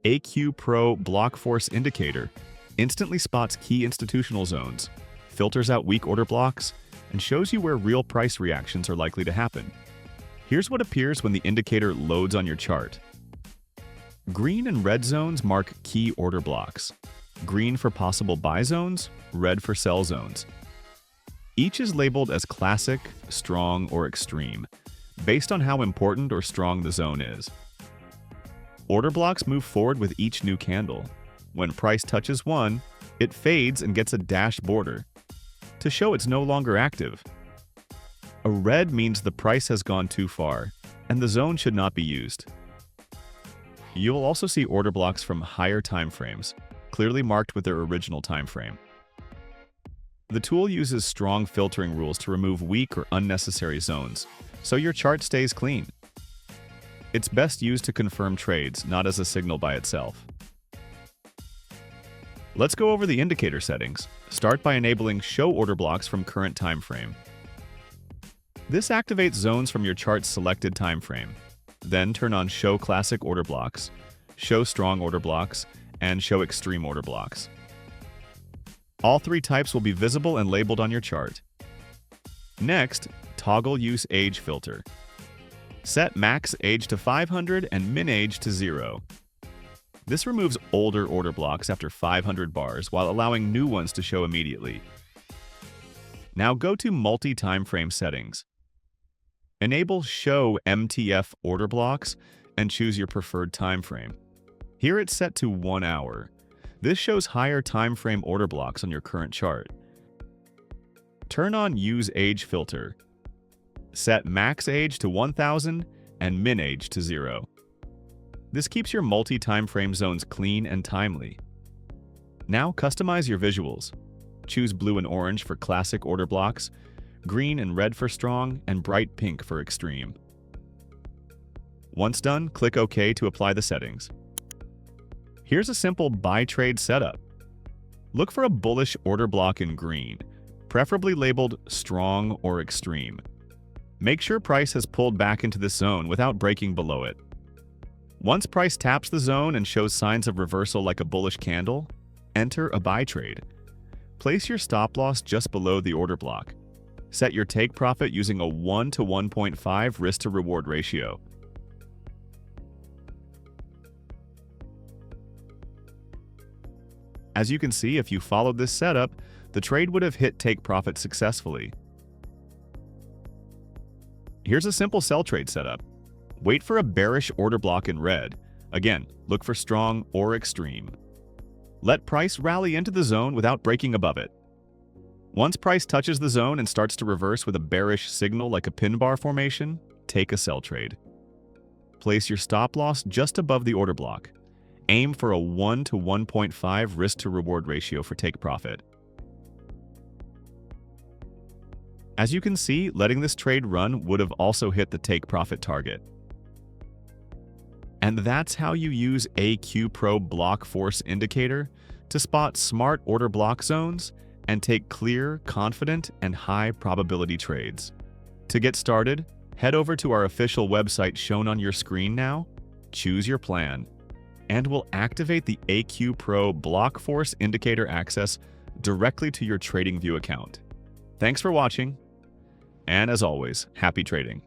AQ Pro BLOCKFORCE Indicator instantly spots key institutional zones, filters out weak order blocks, and shows you where real price reactions are likely to happen. Here's what appears when the indicator loads on your chart. Green and red zones mark key order blocks. Green for possible buy zones, red for sell zones. Each is labeled as classic, strong, or extreme, based on how important or strong the zone is. Order blocks move forward with each new candle. When price touches one, it fades and gets a dashed border to show it's no longer active. A red means the price has gone too far, and the zone should not be used. You'll also see order blocks from higher time frames, clearly marked with their original time frame. The tool uses strong filtering rules to remove weak or unnecessary zones, so your chart stays clean. It's best used to confirm trades, not as a signal by itself. Let's go over the indicator settings. Start by enabling Show Order Blocks from Current Time Frame. This activates zones from your chart's selected time frame. Then turn on Show Classic Order Blocks, Show Strong Order Blocks, and Show Extreme Order Blocks. All three types will be visible and labeled on your chart. Next, toggle Use Age Filter. Set max age to 500 and min age to 0. This removes older order blocks after 500 bars while allowing new ones to show immediately. Now go to Multi-Time Frame Settings. Enable Show MTF Order Blocks and choose your preferred time frame. Here it's set to 1 hour. This shows higher time frame order blocks on your current chart. Turn on Use Age Filter. Set max age to 1000 and min age to 0. This keeps your multi-time frame zones clean and timely. Now customize your visuals. Choose blue and orange for classic order blocks, green and red for strong, and bright pink for extreme. Once done, click OK to apply the settings. Here's a simple buy trade setup. Look for a bullish order block in green, preferably labeled strong or extreme. Make sure price has pulled back into this zone without breaking below it. Once price taps the zone and shows signs of reversal like a bullish candle, enter a buy trade. Place your stop loss just below the order block. Set your take profit using a 1 to 1.5 risk to reward ratio. As you can see, if you followed this setup, the trade would have hit take profit successfully. Here's a simple sell trade setup. Wait for a bearish order block in red. Again, look for strong or extreme. Let price rally into the zone without breaking above it. Once price touches the zone and starts to reverse with a bearish signal like a pin bar formation, take a sell trade. Place your stop loss just above the order block. Aim for a 1 to 1.5 risk to reward ratio for take profit. As you can see, letting this trade run would have also hit the take profit target. And that's how you use AQ Pro BLOCKFORCE Indicator to spot smart order block zones and take clear, confident, and high probability trades. To get started, head over to our official website shown on your screen now, choose your plan, and we'll activate the AQ Pro BLOCKFORCE Indicator access directly to your TradingView account. Thanks for watching, and as always, happy trading.